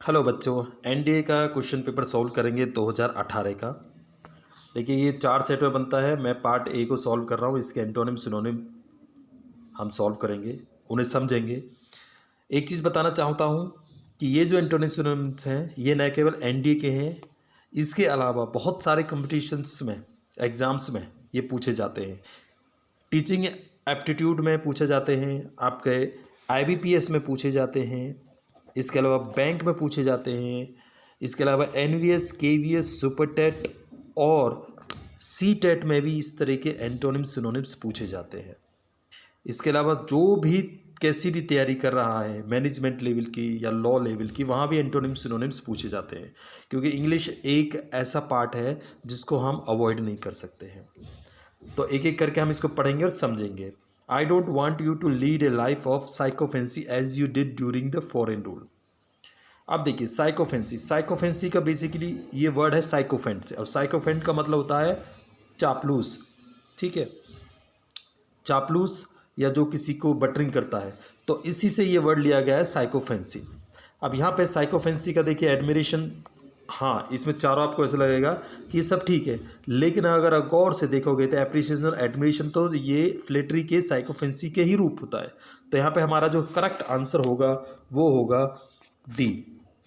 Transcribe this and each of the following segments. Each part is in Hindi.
हेलो बच्चों, एनडीए का क्वेश्चन पेपर सॉल्व करेंगे 2018 का। देखिए ये 4 सेट में बनता है। मैं पार्ट ए को सॉल्व कर रहा हूँ। इसके एंटोनिम सिनोनिम हम सॉल्व करेंगे, उन्हें समझेंगे। एक चीज़ बताना चाहता हूँ कि ये जो एंटोनिम सिनोनिम्स हैं ये न केवल एनडीए के हैं, इसके अलावा बहुत सारे कॉम्पिटिशन्स में, एग्ज़ाम्स में ये पूछे जाते हैं। टीचिंग एप्टीट्यूड में पूछे जाते हैं, आपके आईबीपीएस में पूछे जाते हैं, इसके अलावा बैंक में पूछे जाते हैं, इसके अलावा एनवीएस, केवीएस, सुपर टेट और सी टेट में भी इस तरह के एंटोनिम सिनोनिम्स पूछे जाते हैं। इसके अलावा जो भी कैसी भी तैयारी कर रहा है मैनेजमेंट लेवल की या लॉ लेवल की, वहाँ भी एंटोनिम सिनोनिम्स पूछे जाते हैं, क्योंकि इंग्लिश एक ऐसा पार्ट है जिसको हम अवॉइड नहीं कर सकते हैं। तो एक एक करके हम इसको पढ़ेंगे और समझेंगे। I don't want you to lead a life of sycophancy as you did during the foreign rule. अब देखिए साइकोफेंसी का बेसिकली ये वर्ड है साइकोफेंट से, और साइकोफेंट का मतलब होता है चापलूस। ठीक है, चापलूस या जो किसी को बटरिंग करता है, तो इसी से ये वर्ड लिया गया है साइकोफेंसी। अब यहाँ पे साइकोफेंसी का देखिए एडमिरेशन, हाँ इसमें चारों आपको ऐसा लगेगा कि ये सब ठीक है, लेकिन अगर आप गौर से देखोगे तो एप्रिसिएशन और एडमिरेशन तो ये फ्लेटरी के साइकोफेंसी के ही रूप होता है। तो यहाँ पे हमारा जो करेक्ट आंसर होगा वो होगा डी,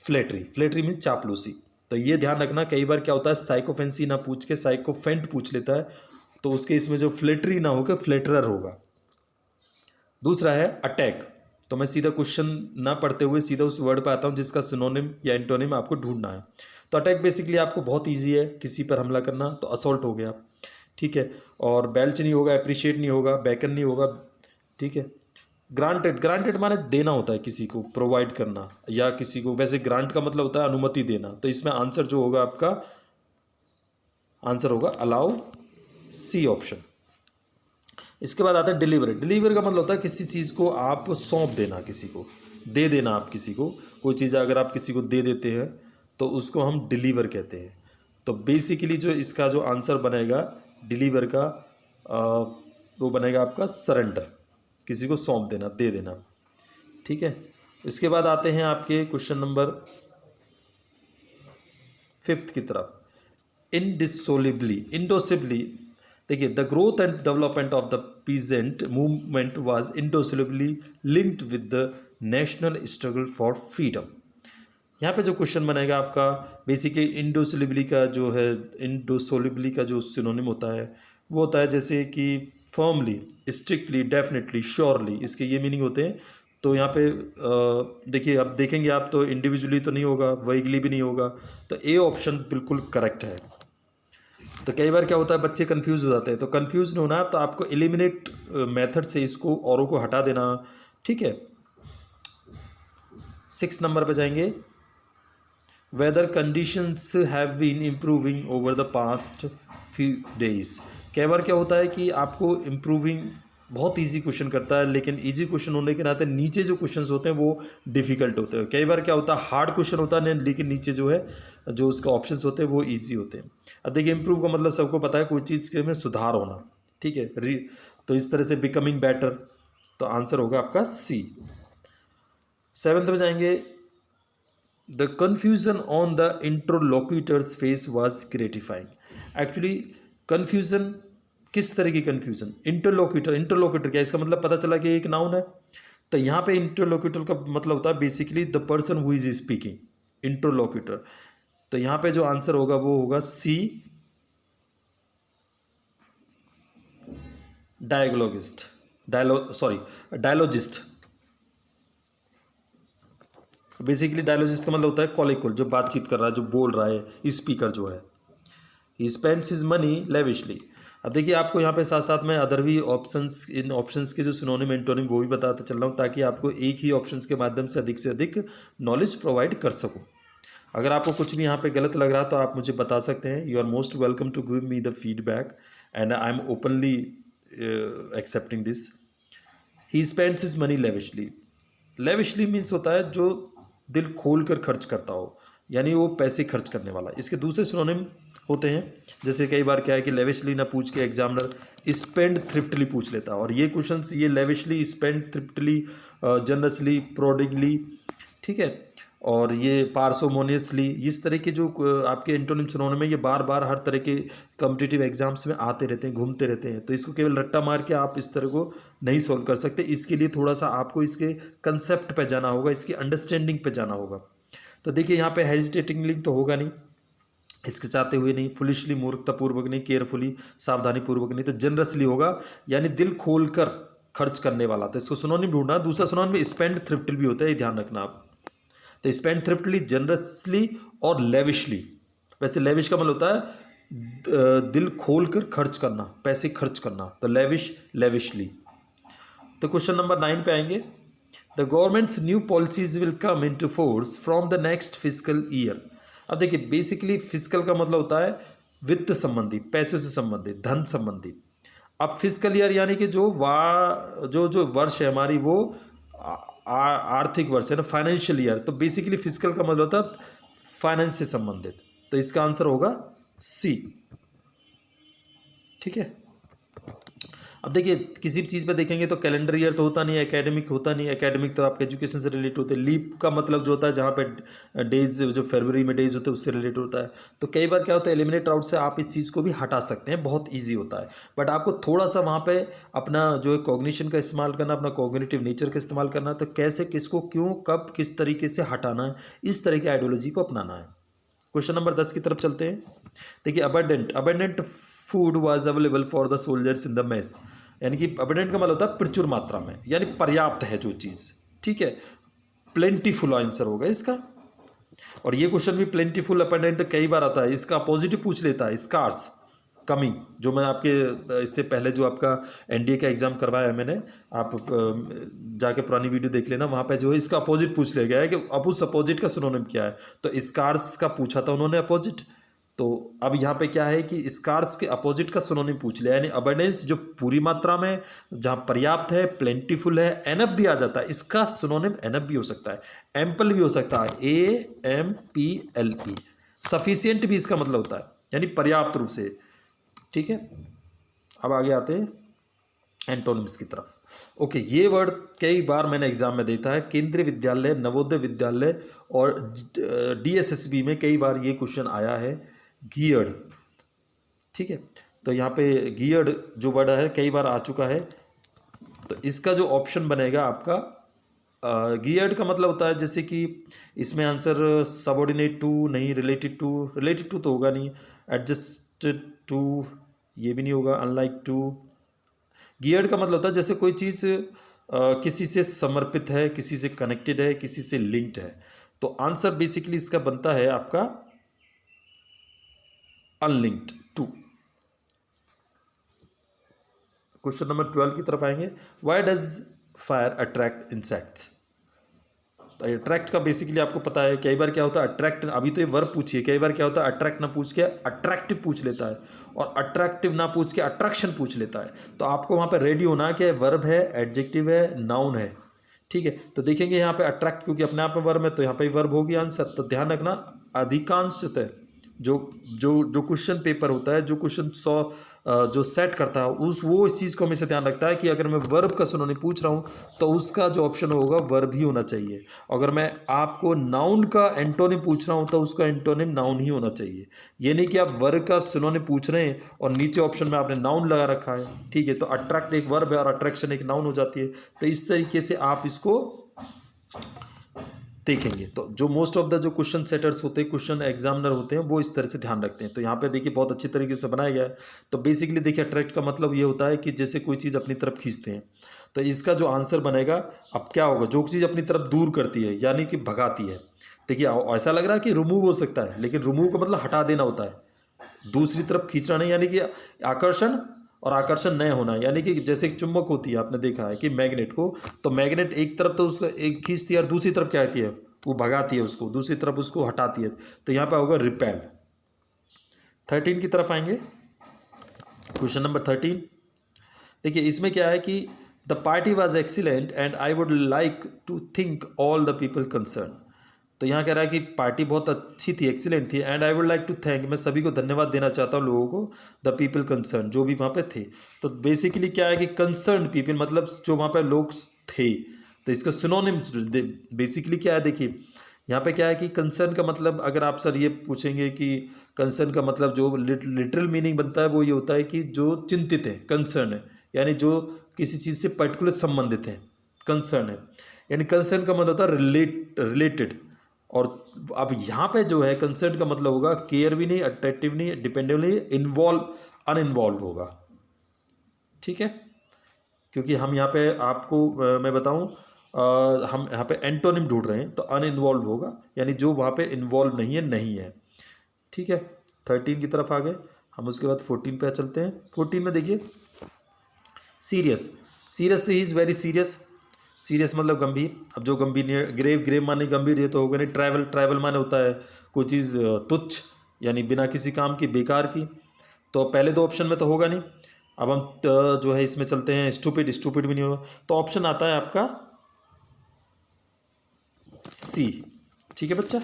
फ्लेटरी। फ्लेटरी मीन्स चापलूसी। तो ये ध्यान रखना, कई बार क्या होता है साइकोफेंसी ना पूछ के साइकोफेंट पूछ लेता है, तो उसके इसमें जो फ्लेटरी ना होकर फ्लेटरर होगा। दूसरा है अटैक। तो मैं सीधा क्वेश्चन ना पढ़ते हुए सीधा उस वर्ड पर आता हूँ जिसका सिनोनिम या एंटोनिम आपको ढूंढना है। तो अटैक बेसिकली आपको बहुत इजी है, किसी पर हमला करना, तो असॉल्ट हो गया। ठीक है, और बेल्च नहीं होगा, अप्रिशिएट नहीं होगा, बैकन नहीं होगा। ठीक है, ग्रांटेड, ग्रांटेड माने देना होता है किसी को, प्रोवाइड करना, या किसी को, वैसे ग्रांट का मतलब होता है अनुमति देना। तो इसमें आंसर जो होगा आपका आंसर होगा अलाउ, सी ऑप्शन। इसके बाद आता है डिलीवर। डिलीवर का मतलब होता है किसी चीज़ को आप सौंप देना, किसी को दे देना। आप किसी को कोई चीज़ अगर आप किसी को दे देते हैं तो उसको हम डिलीवर कहते हैं। तो बेसिकली जो इसका जो आंसर बनेगा डिलीवर का, वो बनेगा आपका सरेंडर, किसी को सौंप देना, दे देना। ठीक है, इसके बाद आते हैं आपके क्वेश्चन नंबर 5 की तरफ। Indissolubly, indissolubly. देखिए the growth and development of the peasant movement was indissolubly linked with the national struggle for freedom. यहाँ पे जो क्वेश्चन बनेगा आपका, बेसिकली इंडोसिलिबली का जो है, इंडोसोलिबली का जो सिनोनिम होता है वो होता है जैसे कि फर्मली, स्ट्रिक्टली, डेफिनेटली, श्योरली, इसके ये मीनिंग होते हैं। तो यहाँ पे देखिए, अब देखेंगे आप तो इंडिविजुअली तो नहीं होगा, वैगली भी नहीं होगा, तो ए ऑप्शन बिल्कुल करेक्ट है। तो कई बार क्या होता है बच्चे कंफ्यूज हो जाते हैं, तो कंफ्यूज नहीं होना, तो आपको एलिमिनेट मेथड से इसको औरों को हटा देना। ठीक है, 6 नंबर पे जाएंगे। Weather conditions have been improving over the past few days. कई बार क्या होता है कि आपको इम्प्रूविंग बहुत इजी क्वेश्चन करता है, लेकिन इजी क्वेश्चन होने के नाते नीचे जो क्वेश्चंस होते हैं वो डिफ़िकल्ट होते हैं। कई बार क्या होता है हार्ड क्वेश्चन होता है लेकिन नीचे जो है जो उसका ऑप्शंस होते हैं वो इजी होते हैं। अब देखिए इम्प्रूव का मतलब सबको पता है कोई चीज़ के में सुधार होना। ठीक है, तो इस तरह से बिकमिंग बेटर, तो आंसर होगा आपका सी। 7th में जाएंगे। The confusion on the interlocutor's face was gratifying. Actually confusion, किस तरह की confusion? इंटरलोक्यूटर, इंटरलोक्यूटर क्या, इसका मतलब पता चला कि एक नाउन है। तो यहाँ पे इंटरलोक्यूटर का मतलब होता है basically the person who is speaking, interlocutor. तो यहाँ पे जो आंसर होगा वो होगा सी, डायलॉगिस्ट, डायलॉजिस्ट। बेसिकली डायलॉजिस्ट का मतलब होता है कॉलिकुल, जो बातचीत कर रहा है, जो बोल रहा है, स्पीकर जो है। ही स्पेंड्स हिज मनी लेविशली। अब देखिए आपको यहाँ पे साथ साथ में अदर भी ऑप्शंस, इन ऑप्शंस के जो सिनोनिम एंटोनिम वो भी बताते चल रहा हूँ, ताकि आपको एक ही ऑप्शंस के माध्यम से अधिक नॉलेज प्रोवाइड कर सकूँ। अगर आपको कुछ भी यहाँ पे गलत लग रहा तो आप मुझे बता सकते हैं। You are most welcome to give me the feedback and I am openly accepting this. He spends his money lavishly. Lavishly means होता है जो दिल खोल कर खर्च करता हो, यानी वो पैसे खर्च करने वाला। इसके दूसरे सिनोनिम होते हैं, जैसे कई बार क्या है कि लेविशली ना पूछ के एग्जामिनर स्पेंड थ्रिफ्टली पूछ लेता है, और ये क्वेश्चंस ये लेविशली, स्पेंड थ्रिफ्टली, जनरसली, प्रोडिगली। ठीक है, और ये पार्सोमोनियसली, इस तरह के जो आपके एंटोनिम सिनोनिम में ये बार बार हर तरह के कॉम्पिटिटिव एग्जाम्स में आते रहते हैं, घूमते रहते हैं। तो इसको केवल रट्टा मार के आप इस तरह को नहीं सॉल्व कर सकते। इसके लिए थोड़ा सा आपको इसके कंसेप्ट पे जाना होगा, इसकी अंडरस्टैंडिंग पे जाना होगा। तो देखिए यहाँ पे हेजिटेटिंगली तो होगा नहीं, हिचकिचाते हुए नहीं, फुलिशली मूर्खतापूर्वक नहीं, केयरफुली सावधानीपूर्वक नहीं, तो जनरसली होगा, यानी दिल खोल कर खर्च करने वाला। तो इसको सिनोनिम ढूंढना। दूसरा सिनोनिम स्पेंड थ्रिफ्टली भी होता है, ये ध्यान रखना आप। तो स्पेंड थ्रिफ्टली, जनरसली और लेविशली। वैसे लेविश का मतलब होता है दिल खोल कर खर्च करना, पैसे खर्च करना, तो लेविश, लेविशली। तो क्वेश्चन नंबर 9 पे आएंगे। The governments new policies will come into force from the next physical year. अब देखिए बेसिकली फिजिकल का मतलब होता है वित्त संबंधी, पैसे से संबंधित, धन संबंधी। अब फिजिकल ईयर यानी कि जो वर्ष है हमारी, वो आर्थिक वर्ष है ना, फाइनेंशियल ईयर। तो बेसिकली फिजिकल का मतलब होता है फाइनेंस से संबंधित। तो इसका आंसर होगा सी। ठीक है। अब देखिए किसी भी चीज़ पे देखेंगे तो कैलेंडर ईयर तो होता नहीं है, एकेडमिक होता नहीं है। एकेडमिक तो आपके एजुकेशन से रिलेटेड होते हैं। लीप का मतलब जो होता है जहाँ पे डेज, जो फरवरी में डेज होते हैं उससे रिलेटेड होता है। तो कई बार क्या होता है, एलिमिनेट आउट से आप इस चीज़ को भी हटा सकते हैं, बहुत ईजी होता है। बट आपको थोड़ा सा वहाँ पे अपना जो है कॉग्निशन का इस्तेमाल करना, अपना कॉग्निटिव नेचर का इस्तेमाल करना। तो कैसे, किसको, क्यों, कब, किस तरीके से हटाना है, इस तरह की आइडियोलॉजी को अपनाना है। क्वेश्चन नंबर 10 की तरफ चलते हैं। देखिए abundant food was available for the soldiers in the mess. यानी कि अबंडेंट का मतलब होता है प्रचुर मात्रा में, यानी पर्याप्त है जो चीज़। ठीक है, प्लेंटीफुल आंसर होगा इसका। और ये क्वेश्चन भी प्लेंटीफुल अबंडेंट कई बार आता है, इसका पॉजिटिव पूछ लेता है, स्कार्स, कमी। जो मैं आपके इससे पहले जो आपका एनडीए का एग्जाम करवाया है मैंने, आप जाके पुरानी वीडियो देख लेना, वहाँ पे जो है इसका अपोजिट पूछ लिया गया है कि अब उस अपोजिट का सिनोनिम क्या है। तो स्कार्स का पूछा था उन्होंने अपोजिट। तो अब यहाँ पे क्या है कि स्कार्स के अपोजिट का सिनोनिम पूछ लिया, यानी अबंडेंस जो पूरी मात्रा में, जहाँ पर्याप्त है, प्लेंटीफुल है, एनफ भी आ जाता है। इसका सिनोनिम एनफ भी हो सकता है, एम्पल भी हो सकता है, AMPLE। सफिशिएंट भी इसका मतलब होता है, यानी पर्याप्त रूप से। ठीक है, अब आगे आते हैं एंटोनिम्स की तरफ। ओके, ये वर्ड कई बार मैंने एग्जाम में देखा है, केंद्रीय विद्यालय, नवोदय विद्यालय और DSSB में कई बार ये क्वेश्चन आया है, गियर्ड। ठीक है, तो यहाँ पे गियर्ड जो वर्ड है कई बार आ चुका है। तो इसका जो ऑप्शन बनेगा आपका, गियर्ड का मतलब होता है जैसे कि इसमें आंसर सबऑर्डिनेट टू नहीं, रिलेटेड टू तो होगा नहीं, एडजस्टेड टू ये भी नहीं होगा, अनलाइक टू। गियर्ड का मतलब होता है जैसे कोई चीज़ किसी से समर्पित है, किसी से कनेक्टेड है, किसी से लिंक्ड है। तो आंसर बेसिकली इसका बनता है आपका अनलिंक्ड टू। क्वेश्चन नंबर 12 की तरफ आएंगे। Why does fire attract insects. तो अट्रैक्ट का बेसिकली आपको पता है, कई बार क्या होता है अट्रैक्ट, अभी तो ये वर्ब पूछिए, कई बार क्या होता है अट्रैक्ट ना पूछ के अट्रैक्टिव पूछ लेता है, और अट्रैक्टिव ना पूछ के अट्रैक्शन पूछ लेता है। तो आपको वहाँ पे रेडी होना है कि वर्ब है, एडजेक्टिव है, नाउन है। ठीक है, तो देखेंगे यहाँ पे अट्रैक्ट क्योंकि अपने आप में वर्ब है, तो यहाँ पे वर्ब होगी आंसर। तो ध्यान रखना, अधिकांशतः जो जो जो क्वेश्चन पेपर होता है, जो क्वेश्चन 100 जो सेट करता है वो इस चीज़ को हमेशा ध्यान रखता है कि अगर मैं वर्ब का सिनोनिम पूछ रहा हूँ तो उसका जो ऑप्शन होगा वर्ब ही होना चाहिए। अगर मैं आपको नाउन का एंटोनिम पूछ रहा हूँ तो उसका एंटोनिम नाउन ही होना चाहिए। ये नहीं कि आप वर्ब का सिनोनिम पूछ रहे हैं और नीचे ऑप्शन में आपने नाउन लगा रखा है। ठीक है, तो अट्रैक्ट एक वर्ब है और अट्रैक्शन एक नाउन हो जाती है। तो इस तरीके से आप इसको देखेंगे। तो जो मोस्ट ऑफ द जो क्वेश्चन सेटर्स होते हैं, क्वेश्चन एग्जामिनर होते हैं, वो इस तरह से ध्यान रखते हैं। तो यहाँ पे देखिए बहुत अच्छी तरीके से बनाया गया है। तो बेसिकली देखिए अट्रैक्ट का मतलब ये होता है कि जैसे कोई चीज़ अपनी तरफ खींचते हैं। तो इसका जो आंसर बनेगा, अब क्या होगा, जो चीज़ अपनी तरफ दूर करती है यानी कि भगाती है। देखिए ऐसा लग रहा है कि रिमूव हो सकता है, लेकिन रिमूव का मतलब हटा देना होता है, दूसरी तरफ खींचना नहीं। यानी कि आकर्षण और आकर्षण न होना, यानी कि जैसे एक चुंबक होती है, आपने देखा है कि मैग्नेट को, तो मैग्नेट एक तरफ तो उसको एक खींचती है और दूसरी तरफ क्या होती है, वो भगाती है उसको, दूसरी तरफ उसको हटाती है। तो यहाँ पे होगा रिपेल। 13 की तरफ आएंगे, क्वेश्चन नंबर 13। देखिए इसमें क्या है कि the party was excellent and I would like to think all the people concern. तो यहाँ कह रहा है कि पार्टी बहुत अच्छी थी, एक्सीलेंट थी, and I would like to thank, मैं सभी को धन्यवाद देना चाहता हूँ लोगों को, द पीपल कंसर्न, जो भी वहाँ पे थे। तो बेसिकली क्या है कि कंसर्न पीपल मतलब जो वहाँ पे लोग थे। तो इसका सिनोनिम बेसिकली क्या है, देखिए यहाँ पे क्या है कि कंसर्न का मतलब, अगर आप सर ये पूछेंगे कि कंसर्न का मतलब जो लिटरल मीनिंग बनता है वो ये होता है कि जो चिंतित है, कंसर्न है, यानी जो किसी चीज़ से पर्टिकुलर संबंधित है, कंसर्न है। यानी कंसर्न का मतलब होता है रिलेटेड। और अब यहाँ पे जो है कंसर्न का मतलब होगा केयर भी नहीं, अट्रैक्टिव नहीं, डिपेंडेबल नहीं, इन्वॉल्व अनइन्वॉल्व होगा। ठीक है, क्योंकि हम यहाँ पे आपको मैं बताऊँ, हम यहाँ पे एंटोनिम ढूंढ रहे हैं, तो अनइन्वॉल्व होगा, यानी जो वहाँ पे इन्वॉल्व नहीं है, नहीं है। ठीक है, 13 की तरफ आ गए हम, उसके बाद 14 पे चलते हैं। 14 में देखिए सीरियस, सीरियस से he is very serious, serious मतलब गंभीर। अब जो गंभीर नहीं है, ग्रेव, ग्रेव माने गंभीर, ये तो होगा नहीं। ट्रैवल, ट्रैवल माने होता है कोई चीज़ तुच्छ, यानी बिना किसी काम की, बेकार की, तो पहले दो ऑप्शन में तो होगा नहीं। अब हम जो है इसमें चलते हैं, स्टूपिड, स्टूपिड भी नहीं होगा, तो ऑप्शन आता है आपका सी। ठीक है बच्चा,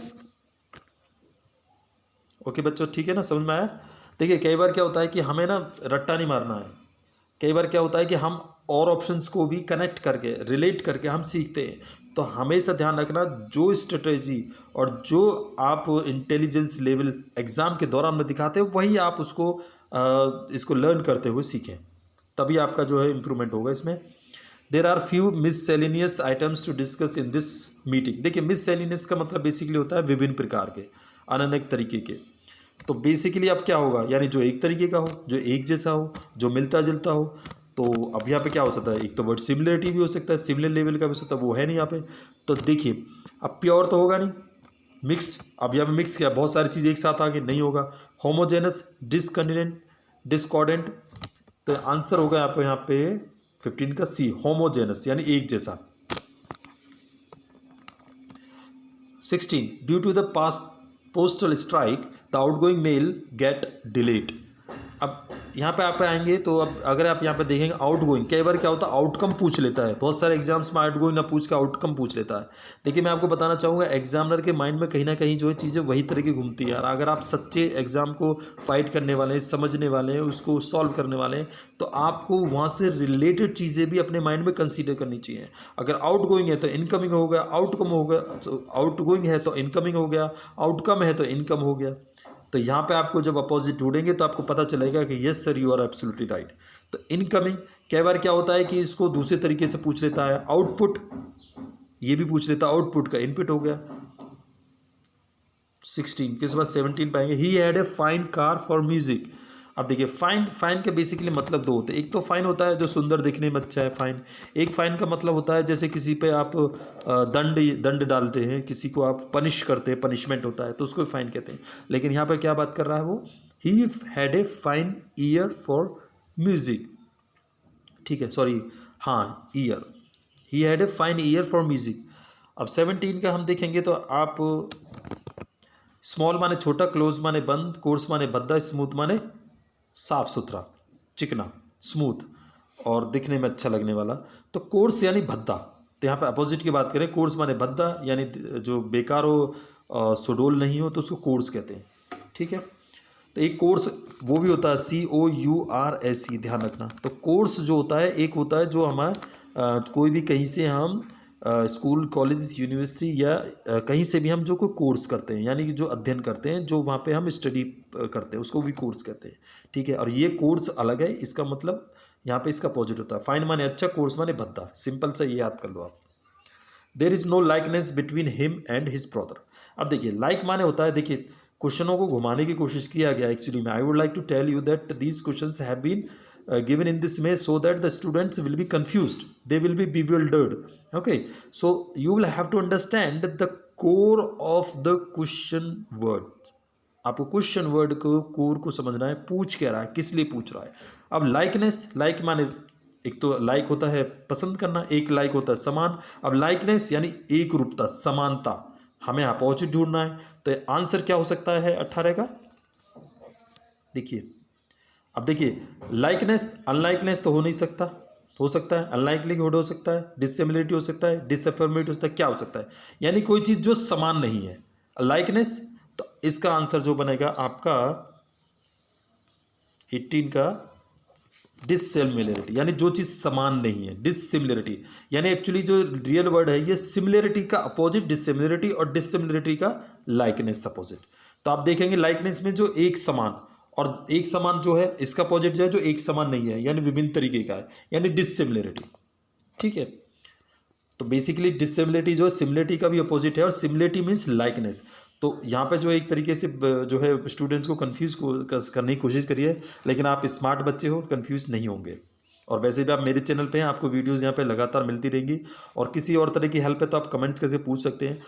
ओके बच्चों, ठीक है ना, समझ में आया। देखिए कई बार क्या होता है कि हमें ना रट्टा नहीं मारना है, कई बार क्या होता है कि हम और ऑप्शंस को भी कनेक्ट करके, रिलेट करके हम सीखते हैं। तो हमेशा ध्यान रखना, जो स्ट्रेटेजी और जो आप इंटेलिजेंस लेवल एग्ज़ाम के दौरान में दिखाते हो, वही आप उसको इसको लर्न करते हुए सीखें, तभी आपका जो है इम्प्रूवमेंट होगा इसमें। There are few miscellaneous items to discuss in this meeting. देखिए मिससेलेनियस का मतलब बेसिकली होता है विभिन्न प्रकार के, अनेक तरीके के। तो बेसिकली अब क्या होगा, यानी जो एक तरीके का हो, जो एक जैसा हो, जो मिलता जुलता हो। तो अब यहाँ पे क्या हो सकता है, एक तो वर्ड सिमिलरिटी भी हो सकता है, सिमिलर लेवल का भी हो सकता है, वो है नहीं यहाँ पे। तो देखिए अब प्योर तो होगा नहीं, मिक्स, अब यहाँ पे मिक्स किया, बहुत सारी चीज़ एक साथ आगे, नहीं होगा। होमोजेनस, डिसकंटिनेंट, डिस्कॉर्डेंट, तो आंसर होगा यहाँ पे 15 का सी, होमोजेनस यानी एक जैसा। 16, due to the past postal strike the outgoing mail get delayed. अब यहाँ पे आप आएंगे तो अब अगर आप यहाँ पे देखेंगे आउटगोइंग, कई बार क्या होता है आउटकम पूछ लेता है, बहुत सारे एग्जाम्स में आउटगोइंग ना पूछ के आउटकम पूछ लेता है। देखिए मैं आपको बताना चाहूँगा, एग्जामिनर के माइंड में कहीं ना कहीं जो है चीज़ें वही तरह की घूमती है, और अगर आप सच्चे एग्जाम को फाइट करने वाले हैं, समझने वाले हैं, उसको सॉल्व करने वाले हैं, तो आपको वहाँ से रिलेटेड चीज़ें भी अपने माइंड में कंसिडर करनी चाहिए। अगर आउटगोइंग है तो इनकमिंग हो गया, आउटकम हो गया, आउटगोइंग है तो इनकमिंग हो गया, आउटकम है तो इनकम हो गया। तो यहाँ पे आपको जब अपोजिट ढूंढेंगे तो आपको पता चलेगा कि yes sir you are absolutely right. तो इनकमिंग कई बार क्या होता है कि इसको दूसरे तरीके से पूछ लेता है, आउटपुट ये भी पूछ लेता है, आउटपुट का इनपुट हो गया। 16 के बाद 17 पाएंगे, he had a fine car for music. अब देखिए फाइन, फाइन के बेसिकली मतलब दो होते हैं, एक तो फाइन होता है जो सुंदर दिखने में अच्छा है फाइन, एक फाइन का मतलब होता है जैसे किसी पे आप दंड डालते हैं, किसी को आप पनिश करते हैं, पनिशमेंट होता है, तो उसको फाइन कहते हैं। लेकिन यहाँ पे क्या बात कर रहा है वो, he had a fine year for music. ठीक है, सॉरी, हाँ year, he had a fine year for music. अब 17 का हम देखेंगे तो आप, स्मॉल माने छोटा, क्लोज माने बंद, कोर्स माने भद्दा, स्मूथ माने साफ सुथरा, चिकना, स्मूथ और दिखने में अच्छा लगने वाला। तो कोर्स यानी भद्दा, तो यहाँ पे अपोजिट की बात करें, कोर्स माने भद्दा, यानी जो बेकार हो, सुडोल नहीं हो, तो उसको कोर्स कहते हैं। ठीक है, तो एक कोर्स वो भी होता है COURS, ध्यान रखना। तो कोर्स जो होता है, एक होता है जो हमारा कोई भी कहीं से हम स्कूल, कॉलेज, यूनिवर्सिटी या कहीं से भी हम जो कोई कोर्स करते हैं, यानी कि जो अध्ययन करते हैं, जो वहाँ पे हम स्टडी करते हैं, उसको भी कोर्स कहते हैं। ठीक है, और ये कोर्स अलग है, इसका मतलब यहाँ पे इसका अपोजिट होता है। फाइन माने अच्छा, कोर्स माने भद्दा, सिंपल सा ये याद कर लो आप। There is no likeness between him and his brother. अब देखिए लाइक माने होता है, देखिए क्वेश्चनों को घुमाने की कोशिश किया गया एक्चुअली में। I would like to tell you that these questions have been given in this way so that the students will be confused, they will be bewildered. Okay, so you will have to understand the core of the question words. आपको क्वेश्चन वर्ड को कोर को समझना है, पूछ क्या रहा है, किस लिए पूछ रहा है। अब लाइकनेस, लाइक माने एक तो लाइक होता है पसंद करना, एक लाइक होता है समान। अब लाइकनेस यानी एक रूपता, समानता, हमें अपोजिट ढूंढना है। तो आंसर क्या हो सकता है 18 का, देखिए। अब देखिए लाइकनेस, अनलाइकनेस तो हो नहीं सकता, हो सकता है अनलाइकलीहुड हो सकता है, डिसिमिलरिटी हो सकता है, डिसएफर्मेटिव हो सकता है, क्या हो सकता है, यानी कोई चीज़ जो समान नहीं है। लाइकनेस, तो इसका आंसर जो बनेगा आपका 18 का डिसिमिलरिटी यानी जो चीज़ समान नहीं है, डिसिमिलरिटी यानी एक्चुअली जो रियल वर्ड है ये सिमिलरिटी का अपोजिट डिसिमिलरिटी और डिसिमिलरिटी का लाइकनेस अपोजिट। तो आप देखेंगे लाइकनेस में जो एक समान और एक समान जो है इसका अपोजिट जो है जो एक समान नहीं है यानी विभिन्न तरीके का है यानी डिसिमिलरिटी। ठीक है, तो बेसिकली डिसिमिलरिटी जो है सिमिलरिटी का भी अपोजिट है और सिमिलरिटी मीन्स लाइकनेस। तो यहाँ पे जो एक तरीके से जो है स्टूडेंट्स को कन्फ्यूज़ करने की कोशिश करिए, लेकिन आप स्मार्ट बच्चे हो, कन्फ्यूज़ नहीं होंगे। और वैसे भी आप मेरे चैनल पे हैं, आपको वीडियोस यहाँ पे लगातार मिलती रहेंगी। और किसी और तरह की हेल्प है तो आप कमेंट्स करके पूछ सकते हैं।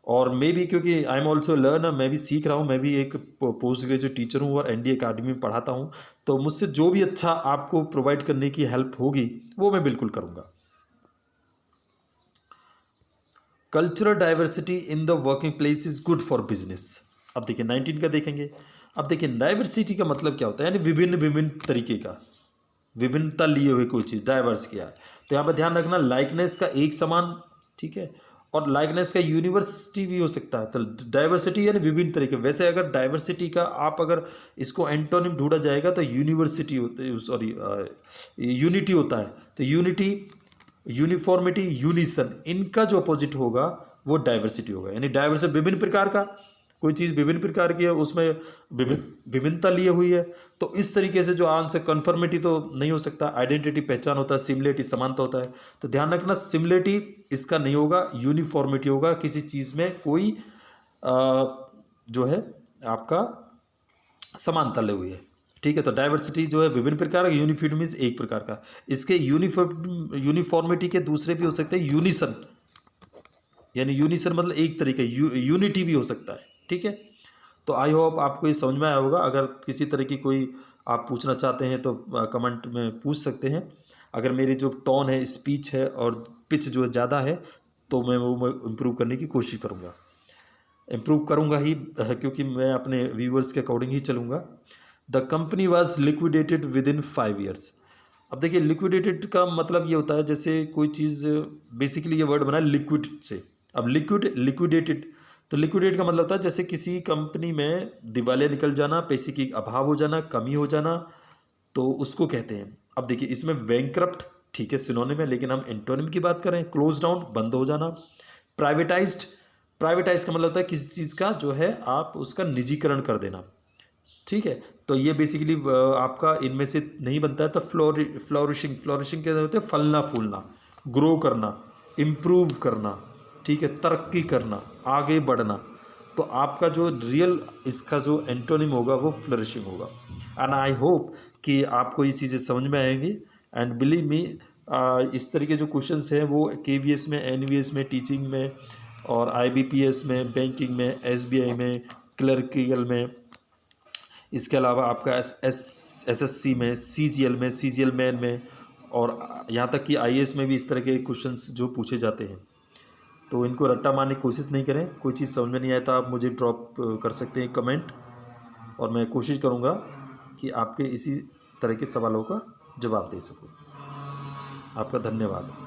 और मैं भी, क्योंकि आई एम ऑल्सो लर्नर, मैं भी सीख रहा हूँ, मैं भी एक पोस्ट ग्रेजुएट टीचर हूँ और एनडीए अकेडमी में पढ़ाता हूँ। तो मुझसे जो भी अच्छा आपको प्रोवाइड करने की हेल्प होगी वो मैं बिल्कुल करूँगा। Cultural diversity in the working place is good for business. अब देखिए 19 का देखेंगे। अब देखिए डाइवर्सिटी का मतलब क्या होता है, यानी विभिन्न विभिन्न तरीके का, विभिन्नता लिए हुए कोई चीज़ डाइवर्स किया है। तो यहाँ पर ध्यान रखना लाइकनेस का एक समान, ठीक है, और लाइकनेस का यूनिवर्सिटी भी हो सकता है। तो डाइवर्सिटी यानी विभिन्न तरीके। वैसे अगर डाइवर्सिटी का आप अगर इसको एंटोनिम ढूंढा जाएगा तो यूनिवर्सिटी होता है, सॉरी यूनिटी होता है। तो यूनिटी, यूनिफॉर्मिटी, यूनिसन, इनका जो अपोजिट होगा वो डाइवर्सिटी होगा। यानी डाइवर्सिटी विभिन्न प्रकार का, कोई चीज़ विभिन्न प्रकार की है, उसमें विभिन्नता लिए हुई है। तो इस तरीके से जो आंसर, कन्फर्मिटी तो नहीं हो सकता, आइडेंटिटी पहचान होता है, सिमिलरिटी समानता होता है। तो ध्यान रखना सिमिलरिटी इसका नहीं होगा, यूनिफॉर्मिटी होगा, किसी चीज़ में कोई जो है आपका समानता ले हुई है। ठीक है, तो डाइवर्सिटी जो है विभिन्न प्रकार का, यूनिफॉर्मिटी मीन्स एक प्रकार का। इसके यूनिफॉर्मिटी के दूसरे भी हो सकते हैं, यूनिसन, यानी यूनिसन मतलब एक तरीके, यूनिटी भी हो सकता है। ठीक है, तो आई होप आपको ये समझ में आया होगा। अगर किसी तरह की कोई आप पूछना चाहते हैं तो कमेंट में पूछ सकते हैं। अगर मेरी जो टोन है, स्पीच है और पिच जो ज़्यादा है तो मैं वो इम्प्रूव करने की कोशिश करूँगा, इम्प्रूव करूँगा ही, क्योंकि मैं अपने व्यूअर्स के अकॉर्डिंग ही चलूँगा। The company was liquidated with in 5 years। अब देखिए लिक्विडेटेड का मतलब ये होता है जैसे कोई चीज़, बेसिकली ये वर्ड बना है लिक्विड से। अब लिक्विडेटेड, तो लिक्विडेट का मतलब होता है जैसे किसी कंपनी में दिवालिया निकल जाना, पैसे की अभाव हो जाना, कमी हो जाना, तो उसको कहते हैं। अब देखिए इसमें बैंकरप्ट, ठीक है, सिनोनिम है, लेकिन हम एंटोनिम की बात करें, क्लोज डाउन, बंद हो जाना। प्राइवेटाइज्ड, प्राइवेटाइज का मतलब होता है किसी चीज़ का जो है आप उसका निजीकरण कर देना। ठीक है, तो ये बेसिकली आपका इनमें से नहीं बनता है। तो फ्लोरिशिंग, फ्लोरिशिंग क्या होता है, फलना फूलना, ग्रो करना, इम्प्रूव करना, ठीक है, तरक्की करना, आगे बढ़ना। तो आपका जो रियल इसका जो एंटोनिम होगा वो फ्लरिशिंग होगा। एंड आई होप कि आपको ये चीज़ें समझ में आएंगी। एंड बिलीव मी, इस तरह के जो क्वेश्चंस हैं वो KVS में, NVS में, टीचिंग में और IBPS में, बैंकिंग में, SBI में, क्लर्कियल में, इसके अलावा आपका SSC में, CGL में, CGL मैन में, और यहाँ तक कि IAS में भी इस तरह के क्वेश्चंस जो पूछे जाते हैं। तो इनको रट्टा मारने की कोशिश नहीं करें। कोई चीज़ समझ में नहीं आए तो आप मुझे ड्रॉप कर सकते हैं कमेंट, और मैं कोशिश करूँगा कि आपके इसी तरह के सवालों का जवाब दे सकूँ। आपका धन्यवाद।